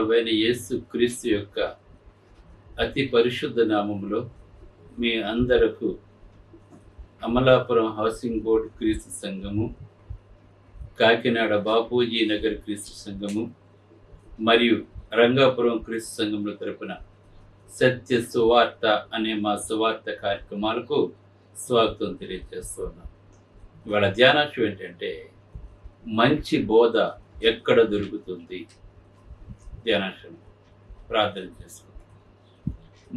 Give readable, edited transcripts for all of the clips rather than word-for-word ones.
ప్రభువైన యేసు క్రీస్తు యొక్క అతి పరిశుద్ధ నామములో మీ అందరకు అమలాపురం హౌసింగ్ బోర్డ్ క్రీస్తు సంఘము, కాకినాడ బాపూజీ నగర్ క్రీస్తు సంఘము మరియు రంగాపురం క్రీస్తు సంఘముల తరపున సత్య సువార్త అనే మా సువార్త కార్యక్రమాలకు స్వాగతం తెలియజేస్తున్నాం. ఇవాళ ధ్యానాంశం ఏంటంటే మంచి బోధ ఎక్కడ దొరుకుతుంది. ధ్యానాంశం ప్రార్థన చేసుకుంటాం.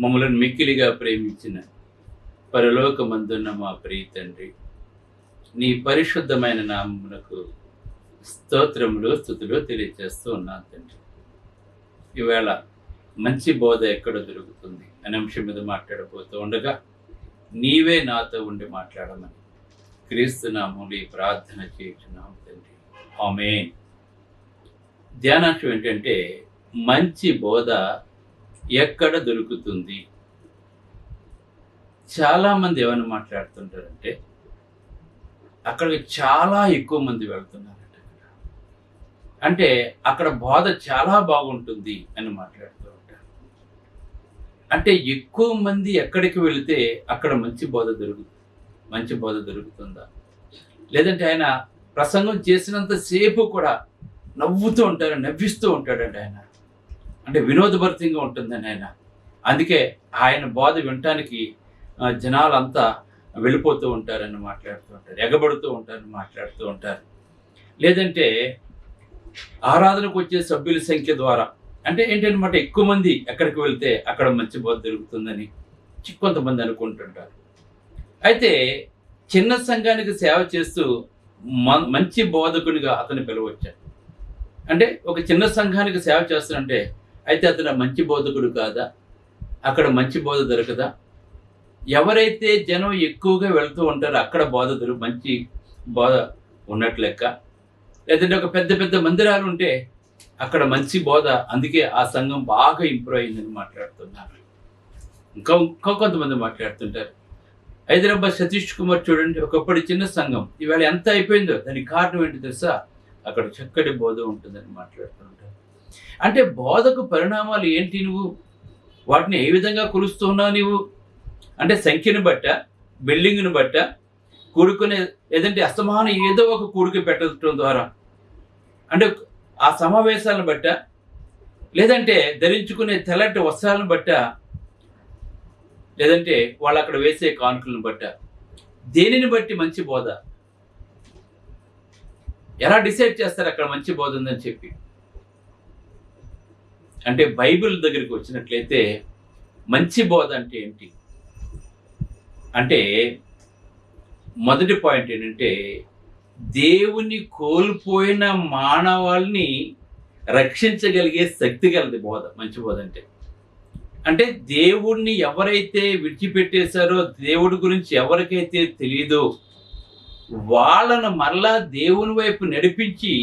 మమ్మల్ని మిక్కిలిగా ప్రేమించిన పరలోకమందున్న మా ప్రియ తండ్రి, నీ పరిశుద్ధమైన నామమునకు స్తోత్రములు స్తుతులు తెలియజేస్తూ ఉన్నాను తండ్రి. ఈవేళ మంచి బోధ ఎక్కడ దొరుకుతుంది అనే అంశం మీద మాట్లాడబోతూ ఉండగా నీవే నాతో ఉండి మాట్లాడమని క్రీస్తు నామములో ఈ ప్రార్థన చేయుచున్నాము తండ్రి. ఆమేన్. ధ్యానాంశం ఏంటంటే మంచి బోధ ఎక్కడ దొరుకుతుంది. చాలామంది ఏమైనా మాట్లాడుతుంటారంటే అక్కడికి చాలా ఎక్కువ మంది వెళ్తున్నారట, అంటే అక్కడ బోధ చాలా బాగుంటుంది అని మాట్లాడుతూ ఉంటారు. అంటే ఎక్కువ మంది ఎక్కడికి వెళితే అక్కడ మంచి బోధ దొరుకుతుందా? లేదంటే ఆయన ప్రసంగం చేసినంతసేపు కూడా నవ్విస్తూ ఉంటాడండి ఆయన. అంటే వినోదభరితంగా ఉంటుందని ఆయన. అందుకే ఆయన బోధ వినటానికి జనాలంతా వెళ్ళిపోతూ ఉంటారని మాట్లాడుతూ ఉంటారు, ఎగబడుతూ ఉంటారని మాట్లాడుతూ ఉంటారు. లేదంటే ఆరాధనకు వచ్చే సభ్యుల సంఖ్య ద్వారా, అంటే ఏంటన్నమాట, ఎక్కువ మంది ఎక్కడికి వెళ్తే అక్కడ మంచి బోధ దొరుకుతుందని కొంతమంది అనుకుంటుంటారు. అయితే చిన్న సంఘానికి సేవ చేస్తూ మంచి బోధకునిగా అతను పిలవచ్చాడు. అంటే ఒక చిన్న సంఘానికి సేవ చేస్తానంటే అయితే అతను మంచి బోధకుడు కాదా? అక్కడ మంచి బోధ దొరకదా? ఎవరైతే జనం ఎక్కువగా వెళ్తూ ఉంటారో అక్కడ మంచి బోధ ఉన్నట్లు లెక్క. లేదంటే ఒక పెద్ద పెద్ద మందిరాలు ఉంటే అక్కడ మంచి బోధ, అందుకే ఆ సంఘం బాగా ఇంప్రూవ్ అయిందని మాట్లాడుతున్నారు. ఇంకా కొంతమంది మాట్లాడుతుంటారు. హైదరాబాద్ సతీష్ కుమార్ చూడండి, ఒకప్పుడు చిన్న సంఘం, ఇవాళ ఎంత అయిపోయిందో. దానికి కారణం ఏంటి తెలుసా? అక్కడ చక్కటి బోధ ఉంటుందని మాట్లాడుతుంటారు. అంటే బోధకు పరిణామాలు ఏంటి? నువ్వు వాటిని ఏ విధంగా కొలుస్తున్నావు నీవు? అంటే సంఖ్యను బట్ట, బిల్డింగ్ను బట్ట, కూడుకునే, లేదంటే అస్తమానం ఏదో ఒక కూడిక పెట్టడం ద్వారా, అంటే ఆ సమావేశాలను బట్ట, లేదంటే ధరించుకునే తెల్లటి వస్త్రాలను బట్ట, లేదంటే వాళ్ళు అక్కడ వేసే కానుకలను బట్ట, దేనిని బట్టి మంచి బోధ? ఎలా డిసైడ్ చేస్తారు అక్కడ మంచి బోధ ఉందని చెప్పి? అంటే బైబిల్ దగ్గరికి వచ్చినట్లయితే మంచి బోధ అంటే ఏంటి అంటే, మొదటి పాయింట్ ఏంటంటే దేవుని కోల్పోయిన మానవాళ్ళని రక్షించగలిగే శక్తి గలది బోధ. మంచి బోధ అంటే దేవుణ్ణి ఎవరైతే విడిచిపెట్టేశారో, దేవుడి గురించి ఎవరికైతే తెలియదో వాళ్ళను మరలా దేవుని వైపు నడిపించి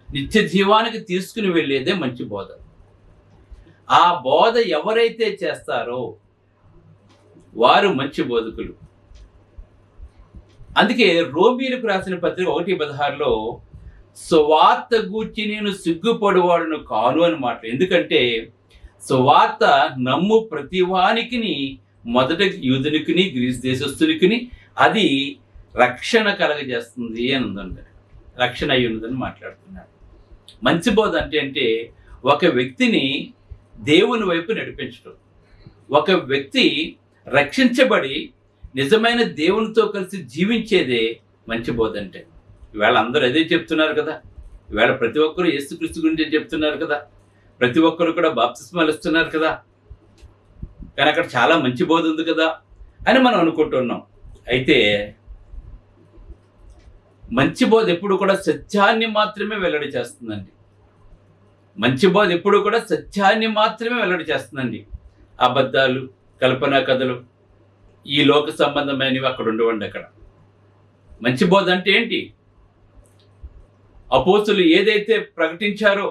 నిత్య జీవానికి తీసుకుని వెళ్ళేదే మంచి బోధ. ఆ బోధ ఎవరైతే చేస్తారో వారు మంచి బోధకులు. అందుకే రోమీయులకు రాసిన పత్రిక 1:16లో సువార్త గూర్చి నేను సిగ్గుపడువాడును కాను అని మాట. ఎందుకంటే సువార్త నమ్ము ప్రతివానికిని, మొదట యూదునికిని గ్రీస్ దేశస్థునికిని అది రక్షణ కలగజేస్తుంది అని ఉందండి. రక్షణ అయి ఉన్నదని మాట్లాడుతున్నాడు. మంచి బోధ అంటే ఒక వ్యక్తిని దేవుని వైపు నడిపించడం, ఒక వ్యక్తి రక్షించబడి నిజమైన దేవునితో కలిసి జీవించేదే మంచి బోధ అంటే. ఈవేళ అందరూ అదే చెప్తున్నారు కదా. ఈవేళ ప్రతి ఒక్కరు యేసుక్రీస్తు గురించి చెప్తున్నారు కదా. ప్రతి ఒక్కరు కూడా బాప్తిస్మాలు ఇస్తున్నారు కదా. కానీ అక్కడ చాలా మంచి బోధ ఉంది కదా అని మనం అనుకుంటున్నాం. అయితే మంచి బోధ ఎప్పుడు కూడా సత్యాన్ని మాత్రమే వెల్లడి చేస్తుందండి. మంచి బోధ ఎప్పుడు కూడా సత్యాన్ని మాత్రమే వెల్లడి చేస్తుందండి. అబద్ధాలు, కల్పనా కథలు, ఈ లోక సంబంధమైనవి అక్కడ ఉండవండి. అక్కడ మంచి బోధ అంటే ఏంటి? అపోస్తులు ఏదైతే ప్రకటించారో,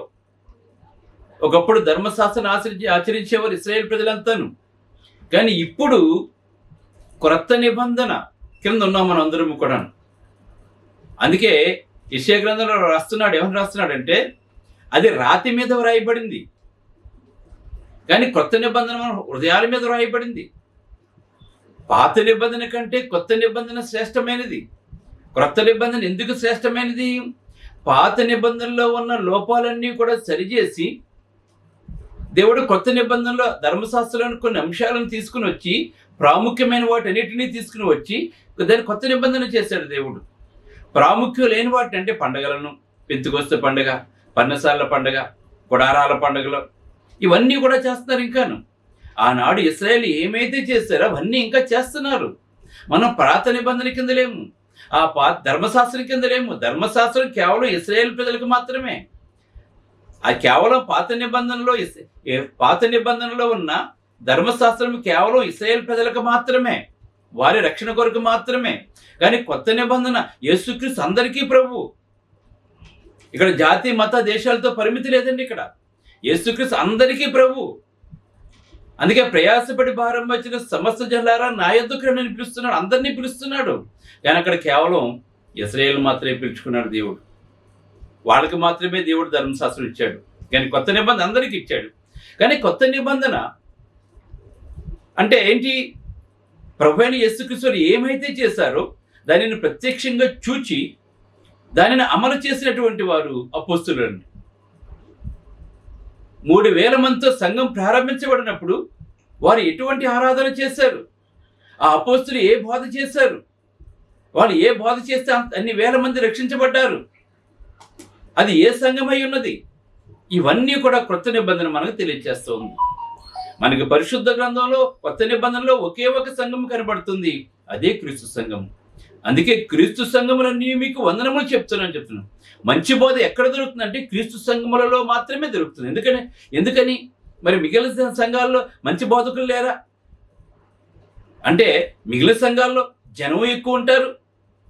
ఒకప్పుడు ధర్మశాస్త్రం ఆచరించేవారు ఇశ్రాయేలు ప్రజలంతాను. కానీ ఇప్పుడు క్రొత్త నిబంధన కింద ఉన్నాం మనం అందరం కూడా. అందుకే యెషయా గ్రంథంలో రాస్తున్నాడు, ఏమని రాస్తున్నాడంటే అది రాతి మీద వ్రాయబడింది, కానీ కొత్త నిబంధన మన హృదయాల మీద వ్రాయబడింది. పాత నిబంధన కంటే కొత్త నిబంధన శ్రేష్టమైనది. క్రొత్త నిబంధన ఎందుకు శ్రేష్టమైనది? పాత నిబంధనలో ఉన్న లోపాలన్నీ కూడా సరిచేసి దేవుడు కొత్త నిబంధనలో ధర్మశాస్త్రంలో కొన్ని అంశాలను తీసుకుని వచ్చి, ప్రాముఖ్యమైన వాటన్నిటినీ తీసుకుని వచ్చి దాన్ని కొత్త నిబంధన చేశాడు దేవుడు. ప్రాముఖ్యం లేని వాటి అంటే పండగలను, పెంతుకొస్తు పండుగ, పన్నసాల పండుగ, గుడారాల పండుగలు, ఇవన్నీ కూడా చేస్తున్నారు. ఇంకాను ఆనాడు ఇశ్రాయేలు ఏమైతే చేస్తారో అవన్నీ ఇంకా చేస్తున్నారు. మనం పాత నిబంధన కింద లేము, ఆ ధర్మశాస్త్రం కింద లేము. ధర్మశాస్త్రం కేవలం ఇశ్రాయేలు ప్రజలకు మాత్రమే. అది కేవలం పాత నిబంధనలో ఉన్న ధర్మశాస్త్రం కేవలం ఇశ్రాయేలు ప్రజలకు మాత్రమే, వారి రక్షణ కొరకు మాత్రమే. కానీ కొత్త నిబంధన యేసుక్రీస్తు అందరికీ ప్రభువు. ఇక్కడ జాతి మత దేశాలతో పరిమితి లేదండి. ఇక్కడ యేసుక్రీస్తు అందరికీ ప్రభువు. అందుకే ప్రయాసపడి భారం వచ్చిన సమస్త జనులారా నా యొద్దకు రండి పిలుస్తున్నాడు, అందరినీ పిలుస్తున్నాడు. కానీ అక్కడ కేవలం ఇశ్రాయేలు మాత్రమే పిలుచుకున్నాడు దేవుడు. వాళ్ళకి మాత్రమే దేవుడు ధర్మశాస్త్రం ఇచ్చాడు, కానీ కొత్త నిబంధన అందరికీ ఇచ్చాడు. కానీ కొత్త నిబంధన అంటే ఏంటి? ప్రభువైన యేసుక్రీస్తు ఏమైతే చేశారో దానిని ప్రత్యక్షంగా చూచి దానిని అమలు చేసినటువంటి వారు అపోస్తలులండి. 3000 మందితో సంఘం ప్రారంభించబడినప్పుడు వారు ఎటువంటి ఆరాధన చేశారు? ఆ అపోస్తలు ఏ బోధ చేశారు? వాళ్ళు ఏ బోధ చేస్తే అన్ని వేల మంది రక్షించబడ్డారు? అది ఏ సంఘమై ఉన్నది? ఇవన్నీ కూడా కొత్త నిబంధన మనకు తెలియజేస్తూ ఉంది. మనకి పరిశుద్ధ గ్రంథంలో కొత్త నిబంధనలో ఒకే ఒక సంఘం కనబడుతుంది, అదే క్రీస్తు సంఘం. అందుకే క్రీస్తు సంఘములన్నీ మీకు వందనములు చెప్తున్నాను. మంచి బోధ ఎక్కడ దొరుకుతుందంటే క్రీస్తు సంఘములలో మాత్రమే దొరుకుతుంది. ఎందుకని మరి మిగిలిన సంఘాల్లో మంచి బోధకులు లేరా? అంటే మిగిలిన సంఘాల్లో జనం ఎక్కువ ఉంటారు,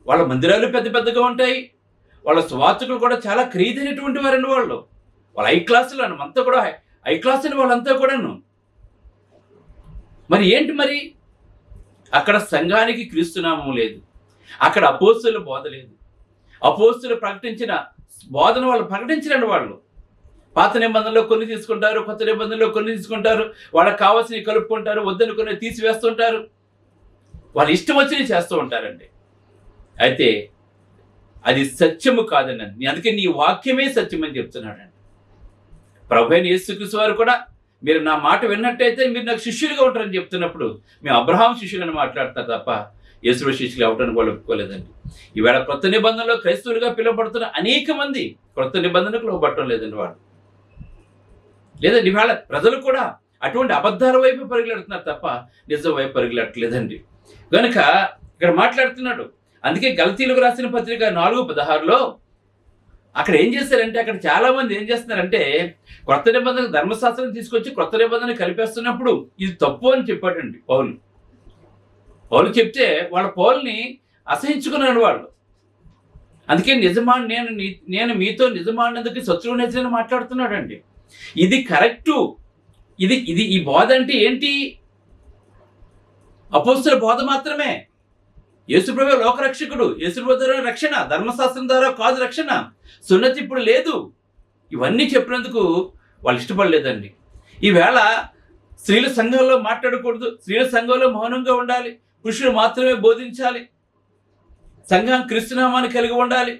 వాళ్ళ మందిరాలు పెద్ద పెద్దగా ఉంటాయి, వాళ్ళ సువార్తకులు కూడా చాలా ఖరీదైనటువంటి వారండి. వాళ్ళు ఐ క్లాసులు అంతా కూడా ఐ క్లాస్ అని వాళ్ళంతా కూడాను. మరి ఏంటి? మరి అక్కడ సంఘానికి క్రీస్తునామం లేదు, అక్కడ అపోస్తుల బోధ లేదు. అపోస్తులు ప్రకటించిన బోధన వాళ్ళు ప్రకటించరండి. వాళ్ళు పాత నిబంధనలో కొన్ని తీసుకుంటారు, కొత్త నిబంధనలో కొన్ని తీసుకుంటారు, వాళ్ళకి కావాల్సినవి కలుపుకుంటారు, వద్దని కొన్ని తీసివేస్తుంటారు, వాళ్ళు ఇష్టం వచ్చినవి చేస్తూ ఉంటారండి. అయితే అది సత్యము కాదండి. అందుకే నీ వాక్యమే సత్యం అని చెప్తున్నాడండి ప్రభువైన యేసుక్రీస్తు వారు కూడా. మీరు నా మాట విన్నట్టయితే మీరు నాకు శిష్యులుగా ఉంటారని చెప్తున్నప్పుడు మేము అబ్రహాం శిష్యులని మాట్లాడతారు తప్ప యేసు శిష్యులు అవటానికి వాళ్ళు ఒప్పుకోలేదండి. ఈవేళ కొత్త నిబంధనలో క్రైస్తవులుగా పిలువబడుతున్న అనేక మంది కొత్త నిబంధనకు లోబట్టడం లేదండి. వాళ్ళు లేదండి. ఇవాళ ప్రజలు కూడా అటువంటి అబద్ధాల వైపు పరిగెడుతున్నారు తప్ప నిజం వైపు పరిగెట్టలేదండి. కనుక ఇక్కడ మాట్లాడుతున్నాడు. అందుకే గలతీయులకు రాసిన పత్రిక 4:16లో అక్కడ ఏం చేశారంటే, అక్కడ చాలా మంది ఏం చేస్తున్నారంటే కొత్త నిబంధన ధర్మశాస్త్రం తీసుకొచ్చి కొత్త నిబంధన కలిపేస్తున్నప్పుడు ఇది తప్పు అని చెప్పాడండి పౌలు చెప్తే వాళ్ళ పౌల్ని అసహించుకున్నాడు వాళ్ళు. అందుకే నేను మీతో నిజమాడినందుకు శత్రువు నచ్చని మాట్లాడుతున్నాడండి. ఇది కరెక్టు. ఇది ఈ బోధ అంటే ఏంటి? అపోస్తలుల బోధ మాత్రమే. యేసుప్రభువే లోకరక్షకుడు, యేసుప్రభువు ద్వారా రక్షణ, ధర్మశాస్త్రం ద్వారా కాదు రక్షణ, సున్నతి ఇప్పుడు లేదు. ఇవన్నీ చెప్పినందుకు వాళ్ళు ఇష్టపడలేదండి. ఈవేళ స్త్రీల సంఘంలో మాట్లాడకూడదు, స్త్రీల సంఘంలో మౌనంగా ఉండాలి, పురుషులు మాత్రమే బోధించాలి, సంఘం క్రీస్తునామాన్ని కలిగి ఉండాలి,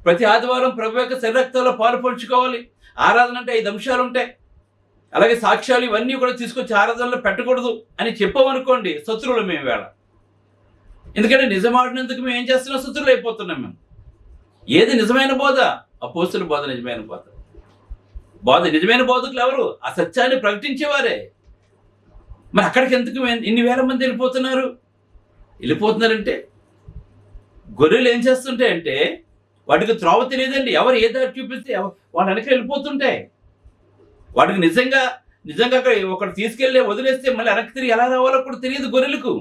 ప్రతి ఆదివారం ప్రభు యొక్క శరీరక్తాల్లో పాలు పంచుకోవాలి, ఆరాధన అంటే 5 అంశాలు ఉంటాయి, అలాగే సాక్ష్యాలు ఇవన్నీ కూడా తీసుకొచ్చి ఆరాధనలో పెట్టకూడదు అని చెప్పామనుకోండి, శత్రువులు మేము వేళ. ఎందుకంటే నిజమాడినందుకు మేము ఏం చేస్తున్నాం? శత్రువులు అయిపోతున్నాం మేము. ఏది నిజమైన బోధ? అపోస్తలుల బోధ నిజమైన బోధ. నిజమైన బోధకులు ఎవరు? ఆ సత్యాన్ని ప్రకటించేవారే. మరి అక్కడికి ఎందుకు ఇన్ని వేల మంది వెళ్ళిపోతున్నారంటే గొర్రెలు ఏం చేస్తుంటాయంటే వాటికి త్రోవ తెలియదండి. ఎవరు ఏ దారి చూపిస్తే వాళ్ళ వెనక వెళ్ళిపోతుంటాయి. వాటికి నిజంగా అక్కడ ఒకటి తీసుకెళ్ళి వదిలేస్తే మళ్ళీ వెనక్కి తిరిగి ఎలా రావాలో కూడా తెలియదు గొర్రెలకు.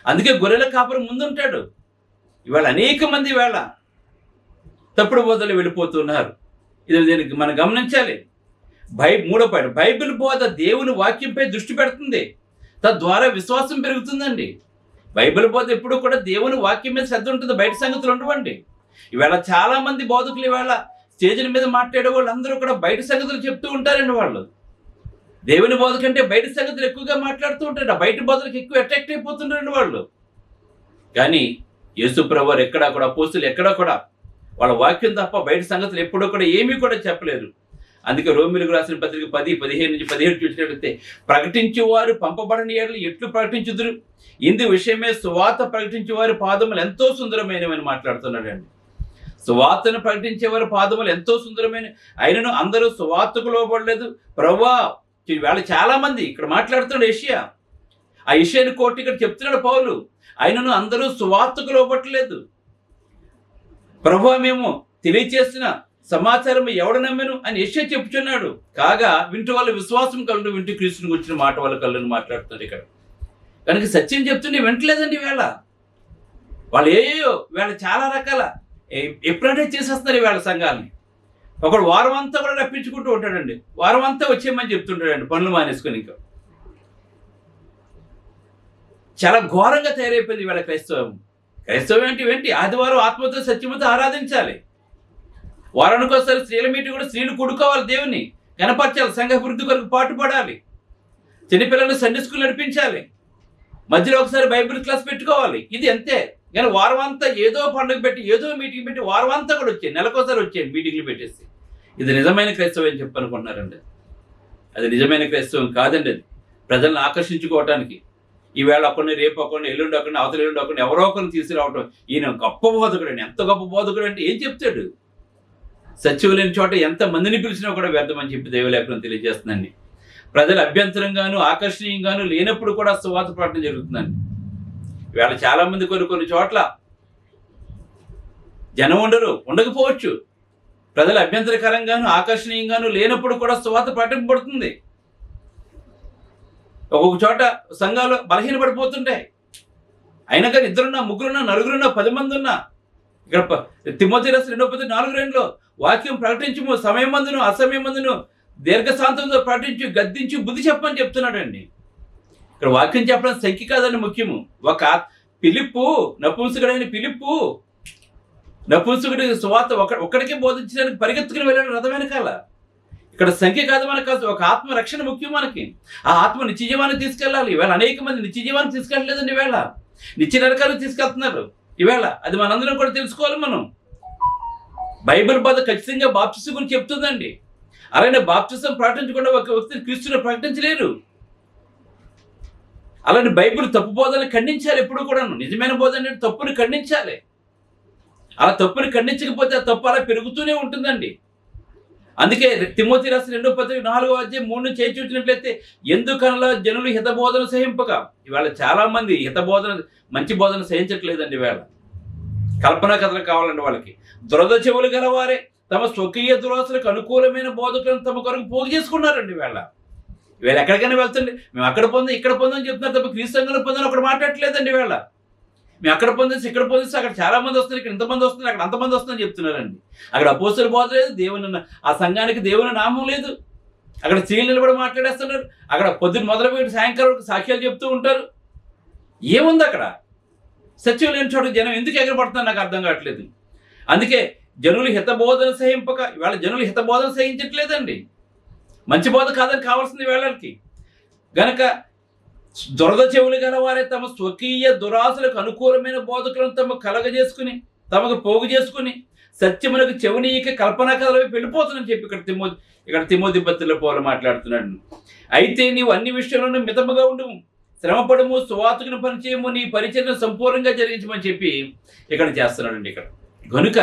అందుకే గొర్రెల కాపరి ముందుంటాడు. ఇవాళ అనేక మంది వేళ తప్పుడు బోధలు వెళ్ళిపోతున్నారు. దీనికి మనం గమనించాలి. మూడో పాయింట్, బైబిల్ బోధ దేవుని వాక్యంపై దృష్టి పెడుతుంది, తద్వారా విశ్వాసం పెరుగుతుందండి. బైబిల్ బోధ ఎప్పుడు కూడా దేవుని వాక్యం మీద శ్రద్ధ ఉంటుంది, బయట సంగతులు ఉండవండి. ఇవాళ చాలా మంది బోధకులు ఇవాళ స్టేజ్ల మీద మాట్లాడే వాళ్ళు అందరూ కూడా బయట సంగతులు చెప్తూ ఉంటారండి. వాళ్ళు దేవుని బోధ కంటే బయట సంగతులు ఎక్కువగా మాట్లాడుతూ ఉంటారు. బయట బోధలకు ఎక్కువ అట్రాక్ట్ అయిపోతుంటారండి వాళ్ళు. కానీ యేసు ప్రభువారు ఎక్కడా కూడా, అపోస్తులు ఎక్కడా కూడా వాళ్ళ వాక్యం తప్ప బయట సంగతులు ఎప్పుడూ కూడా ఏమీ కూడా చెప్పలేరు. అందుకే రోమీయులకు రాసిన పత్రిక 10:15-17 చూసినట్లయితే, ప్రకటించేవారు పంపబడని యెడల ఎట్లు ప్రకటించుదురు, ఇందు విషయమే సువార్త ప్రకటించేవారి పాదములు ఎంతో సుందరమైనవని మాట్లాడుతున్నాడండి. సువార్తను ప్రకటించేవారి పాదములు ఎంతో సుందరమైన, అయినను అందరూ సువార్తకు లోబడలేదు. ప్రభువా, వీళ్ళు చాలా మంది ఇక్కడ మాట్లాడుతున్నాడు యెషయా. ఆ యెషయాని కోట్ ఇక్కడ చెప్తున్నాడు పౌలు, అయినను అందరూ సువార్తకు లోబడలేదు. ప్రభువా, మేము తెలియచేసిన సమాచారం ఎవడు నమ్మెను అని యెషయా చెప్పుచున్నాడు. కాగా వింటూ వాళ్ళు విశ్వాసం కలను, వింటూ క్రీస్తుని వచ్చిన మాట వాళ్ళ కళ్ళను మాట్లాడుతున్నారు ఇక్కడ. కనుక సత్యం చెప్తుంటే వింటలేదండి వీళ్ళ. వాళ్ళు వీళ్ళ చాలా రకాల ఎప్పుడంటే చేసేస్తున్నారు వీళ్ళ సంఘాలని. ఒకడు వారం అంతా కూడా రప్పించుకుంటూ ఉంటాడండి. వారం అంతా వచ్చేయమని చెప్తుంటాడండి పనులు మానేసుకొని. ఇంకా చాలా ఘోరంగా తయారైపోయింది వీళ్ళ క్రైస్తవం. క్రైస్తవం ఏంటి? ఆదివారం ఆత్మతో సత్యమతో ఆరాధించాలి. వారానికి ఒకసారి స్త్రీల మీటింగ్ కూడా స్త్రీలు కూడుకోవాలి, దేవుని కనపరచాలి, సంఘ అభివృద్ధి కొరకు పాటుపడాలి, చిన్నపిల్లలను సండే స్కూల్ నడిపించాలి, మధ్యలో ఒకసారి బైబిల్ క్లాస్ పెట్టుకోవాలి. ఇది అంతే. కానీ వారం అంతా ఏదో పండుగ పెట్టి, ఏదో మీటింగ్ పెట్టి వారం అంతా కూడా వచ్చాయి, నెలకోసారి వచ్చాయి మీటింగ్లు పెట్టేసి. ఇది నిజమైన క్రైస్తవం అని చెప్పనుకుంటున్నారండి. అది నిజమైన క్రైస్తవం కాదండి. అది ప్రజలను ఆకర్షించుకోవటానికి ఈవేళ ఒకరిని, రేపు ఒకరిని, ఎల్లుండి ఒకరిని, అవతల ఎల్లుండి ఒకరిని, ఎవరో ఒకరిని తీసుకురావటం. ఈయన గొప్ప బోధకుడు అండి. ఎంత గొప్ప బోధకుడు అంటే ఏం చెప్తాడు? సత్యం లేని చోట ఎంత మందిని పిలిచినా కూడా వ్యర్థమని చెప్పి దైవలేఖనం తెలియజేస్తుందండి. ప్రజలు అభ్యంతరంగాను ఆకర్షణీయంగాను లేనప్పుడు కూడా సువార్త ప్రకటన జరుగుతుందండి. ఇవాళ చాలా మంది కొన్ని చోట్ల జనం ఉండకపోవచ్చు. ప్రజలు అభ్యంతరకరంగాను ఆకర్షణీయంగాను లేనప్పుడు కూడా సువార్త ప్రకటింపబడుతుంది. ఒక్కొక్క చోట సంఘాలు బలహీనపడిపోతుంటాయి. అయినా కానీ 2 ముగ్గురున్నా 4 10 మంది ఉన్నా, ఇక్కడ తిమోతి రాసిన 2:4 వాక్యం ప్రకటించము, సమయమందును అసమయమందును దీర్ఘశాంతంతో ప్రకటించి గద్దించి బుద్ధి చెప్పని చెప్తున్నాడండి. ఇక్కడ వాక్యం చెప్పడం సంఖ్య కాదని ముఖ్యము. ఒక ఫిలిప్పు, నపుంసకుడైన ఫిలిప్పు, నపుంసకుడి సువార్త ఒక్కడికే బోధించడానికి పరిగెత్తుకుని వెళ్ళాడు రథం వెనకాల. ఇక్కడ సంఖ్య కాదు మనకు, ఒక ఆత్మ రక్షణ ముఖ్యం మనకి. ఆ ఆత్మ నిత్య జీవానికి తీసుకెళ్ళాలి. ఈవేళ అనేక మంది నిత్య జీవానికి తీసుకెళ్ళలేదండి. ఈవేళ నిత్య నరకానికి తీసుకెళ్తున్నారు. ఈవేళ అది మనందరం కూడా తెలుసుకోవాలి. మనం బైబిల్ బోధ ఖచ్చితంగా బాప్తిసం గురించి చెప్తుందండి. అలానే బాప్తిసం ప్రకటించకుండా ఒక వ్యక్తిని క్రీస్తుని ప్రకటించలేరు. అలానే బైబిల్ తప్పు బోధనలు ఖండించాలి. ఎప్పుడు కూడా నిజమైన బోధ అనేది తప్పుని ఖండించాలి. అలా తప్పుని ఖండించకపోతే ఆ తప్పు అలా పెరుగుతూనే ఉంటుందండి. అందుకే తిమోతి రాసిన 2:4 చేయి చూసినట్లయితే, ఎందుకనలా జనులు హితబోధన సహింపక. ఇవాళ చాలా మంది హితబోధన, మంచి బోధన సహించట్లేదండి. ఇవాళ కల్పనా కథలు కావాలండి వాళ్ళకి. దురద చెవులు గలవారే తమ స్వకీయ దురాశలకు అనుకూలమైన బోధకులను తమ కొరకు పోగు చేసుకున్నారండి. వీళ్ళ ఎక్కడికైనా వెళ్తుండే, మేము అక్కడ పొందాం ఇక్కడ పొందని చెప్తున్నారు తప్ప క్రీస్తు సంఘంలో పొందని ఒకటి మాట్లాడట్లేదండి. వీళ్ళ మేము అక్కడ పొందేసి ఇక్కడ పొందేసి అక్కడ చాలా మంది వస్తున్నారు, ఇక్కడ ఇంతమంది వస్తున్నారు, అక్కడ అంతమంది వస్తుందని చెప్తున్నారండి. అక్కడ అపోస్తల బోధ లేదు, దేవుని ఆ సంఘానికి దేవుని నామం లేదు. అక్కడ స్త్రీలు నిలబడి మాట్లాడేస్తున్నారు. అక్కడ పొద్దున్న మొదలుపెట్టి సాయంకాలం వరకు సాక్ష్యాలు చెప్తూ ఉంటారు. ఏముంది అక్కడ? సత్యం లేని చోట జనం ఎందుకు ఎగరపడుతున్నారు నాకు అర్థం కావట్లేదు. అందుకే జనులు హితబోధన సహింపక. ఇవాళ జనులు హితబోధన సహించట్లేదండి. మంచి బోధ కాదని కావాల్సింది వేళకి. గనక దురద చెవులు గలవారే తమ స్వకీయ దురాశలకు అనుకూలమైన బోధకులను తమకు కలగజేసుకుని, తమకు పోగు చేసుకుని, సత్యములకు చెవునీయక కల్పనా కథలవి వెళ్ళిపోతుందని చెప్పి ఇక్కడ తిమోతి పత్రికలో పౌలు మాట్లాడుతున్నాడు. అయితే నీవు అన్ని విషయంలోనూ మితముగా ఉండము, శ్రమపడము, సువార్తకుని పనిచేయము, నీ పరిచర్యను సంపూర్ణంగా జరిగించమని చెప్పి ఇక్కడ చేస్తున్నాడండి. ఇక్కడ గనుక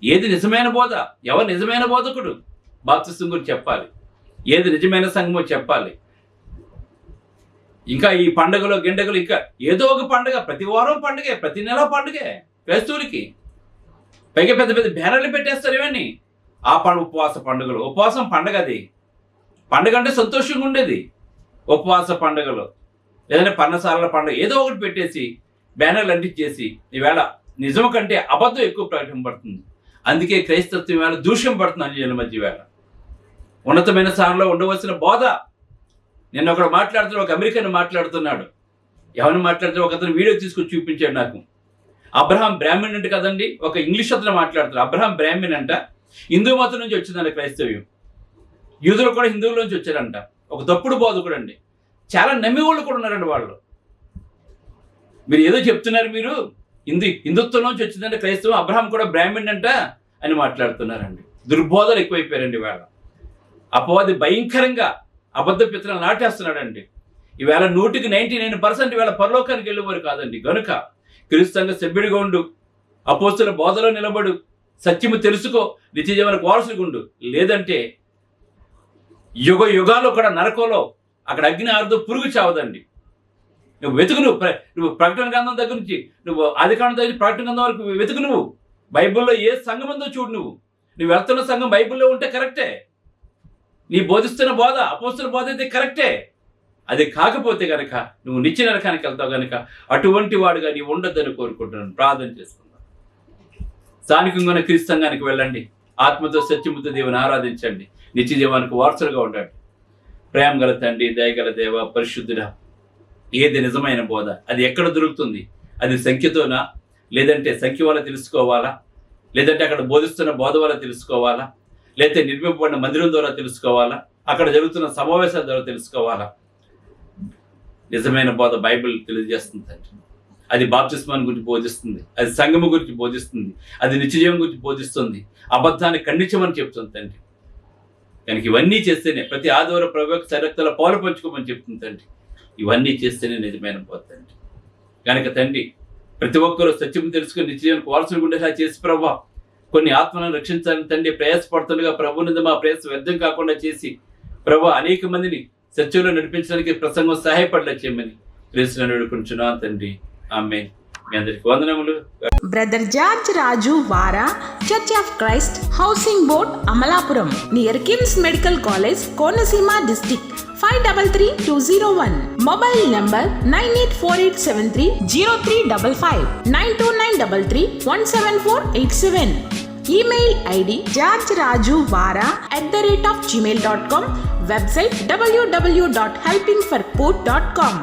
ఏది నిజమైన బోధ, ఎవరు నిజమైన బోధకుడు, బాప్తిసం గురించి చెప్పాలి. ఏది నిజమైన సంఘమో చెప్పాలి. ఇంకా ఈ పండుగలు గిండగలు, ఇంకా ఏదో ఒక పండుగ, ప్రతి వారం పండుగే, ప్రతి నెల పండుగే క్రైస్తవులకి. పైగా పెద్ద పెద్ద బ్యానర్లు పెట్టేస్తారు. ఇవన్నీ ఆ ఉపవాస పండుగలు. ఉపవాసం పండుగ. అది పండుగ అంటే సంతోషంగా ఉండేది. ఉపవాస పండుగలు లేదంటే పన్నసారాల పండుగ ఏదో ఒకటి పెట్టేసి బ్యానర్లు అంటించేసి ఈవేళ నిజం కంటే అబద్ధం ఎక్కువ ప్రకటింపబడుతుంది. అందుకే క్రైస్తత్వం ఈవేళ దూష్యం పడుతుంది అన్యుల మధ్య. ఈవేళ ఉన్నతమైన స్థానంలో ఉండవలసిన బోధ. నిన్న ఒకడు మాట్లాడుతున్నాడు, ఒక అమెరికన్ మాట్లాడుతున్నాడు. ఎవరిని మాట్లాడుతున్నాడు, ఒక అతను వీడియో తీసుకొని చూపించాడు నాకు. అబ్రహాం బ్రాహ్మణ్ అంటే కదండి, ఒక ఇంగ్లీష్ అతను మాట్లాడుతున్నాడు. అబ్రహాం బ్రాహ్మణ్ అంట, హిందూ మతం నుంచి వచ్చిందండి క్రైస్తవ్యం. యూదులు కూడా హిందువుల నుంచి వచ్చారంట. ఒక తప్పుడు బోధకుడు అండి. చాలా నమ్మేవాళ్ళు కూడా ఉన్నారండి వాళ్ళు. మీరు ఏదో చెప్తున్నారు, మీరు హిందుత్వం నుంచి వచ్చిందంటే క్రైస్తవం, అబ్రహాం కూడా బ్రాహ్మణ్ అంట అని మాట్లాడుతున్నారండి. దుర్బోధలు ఎక్కువైపోయారండి ఇవాళ. అపవాది భయంకరంగా అబద్ధ పిత్రలు నాటేస్తున్నాడండి. ఈవేళ 99% ఈవేళ పరలోకానికి వెళ్ళేవారు కాదండి. గనుక క్రీస్తుగా సభ్యుడిగా ఉండు, అపోస్తుల బోధలో నిలబడు, సత్యము తెలుసుకో, నిత్య జీవనకు వారసుగా ఉండు. లేదంటే యుగ యుగాలు కూడా నరకంలో అక్కడ అగ్ని ఆరుదో పురుగు చావదండి. నువ్వు వెతుకు, నువ్వు ప్రకటన గ్రంథం దగ్గర నుంచి నువ్వు ఆదికాండం దగ్గర ప్రకటన గ్రంథం వరకు వెతుకు. నువ్వు బైబిల్లో ఏ సంఘం ఉందో చూడు. నువ్వు వెళ్తున్న సంఘం బైబిల్లో ఉంటే కరెక్టే. నీ బోధిస్తున్న బోధ అపోస్తుల బోధ అయితే కరెక్టే. అది కాకపోతే కనుక నువ్వు నిత్య నరకానికి వెళ్తావు. కనుక అటువంటి వాడుగా నీవు ఉండొద్దని కోరుకుంటున్నాను. ప్రార్థన చేసుకుందాం. స్థానికంగా క్రీస్తు సంఘానికి వెళ్ళండి. ఆత్మతో సత్యముతో దేవుని ఆరాధించండి. నిత్య జీవానికి వారసులుగా ఉండండి. ప్రేమ గల తండ్రి, దయగల దేవ, పరిశుద్ధుడా, ఏది నిజమైన బోధ? అది ఎక్కడ దొరుకుతుంది? అది సంఖ్యతోనా, లేదంటే సంఖ్య వల్ల తెలుసుకోవాలా, లేదంటే అక్కడ బోధిస్తున్న బోధ వల్ల తెలుసుకోవాలా, లేదంటే నిర్మింపబడిన మందిరం ద్వారా తెలుసుకోవాలా, అక్కడ జరుగుతున్న సమావేశాల ద్వారా తెలుసుకోవాలా? నిజమైన బోధ బైబిల్ తెలియజేస్తుంది. అది బాప్తిస్మాన్ని గురించి బోధిస్తుంది, అది సంఘము గురించి బోధిస్తుంది, అది నిత్యజీవం గురించి బోధిస్తుంది, అబద్ధాన్ని ఖండించమని చెప్తుంది తండ్రి. కనుక ఇవన్నీ చేస్తేనే, ప్రతి ఆదివారం ప్రభు యొక్క శరీరక్తలో పాలు పంచుకోమని చెప్తుంది తండ్రి. ఇవన్నీ చేస్తేనే నిజమైన బోధ తండ్రి. కనుక తండ్రి, ప్రతి ఒక్కరూ సత్యం తెలుసుకుని నిత్యజీవానికి వారసులు ఉండేలా చేసి ప్రభా, కొన్ని ఆత్మలను రక్షించాలని తండ్రి ప్రయాసపడుతుండగా ప్రభు నుండి మా ప్రయాస వ్యర్థం కాకుండా చేసి ప్రభు అనేక మందిని సత్యంలో నడిపించడానికి ప్రసంగం సహాయపడలే చేయమని క్రీస్తుని వేడుకుంటున్నాను తండ్రి. ఆమేన్. మీ అందరికి వందనములు. బ్రదర్ జార్జ్ రాజు వారా, church of Christ, housing board, Amalapuram, near KIMS medical college, Konaseema district, 533201. Mobile number 9848730355, 92933174887. Email ID georgerajuvara@gmail.com. Website www.helpingforpoor.com.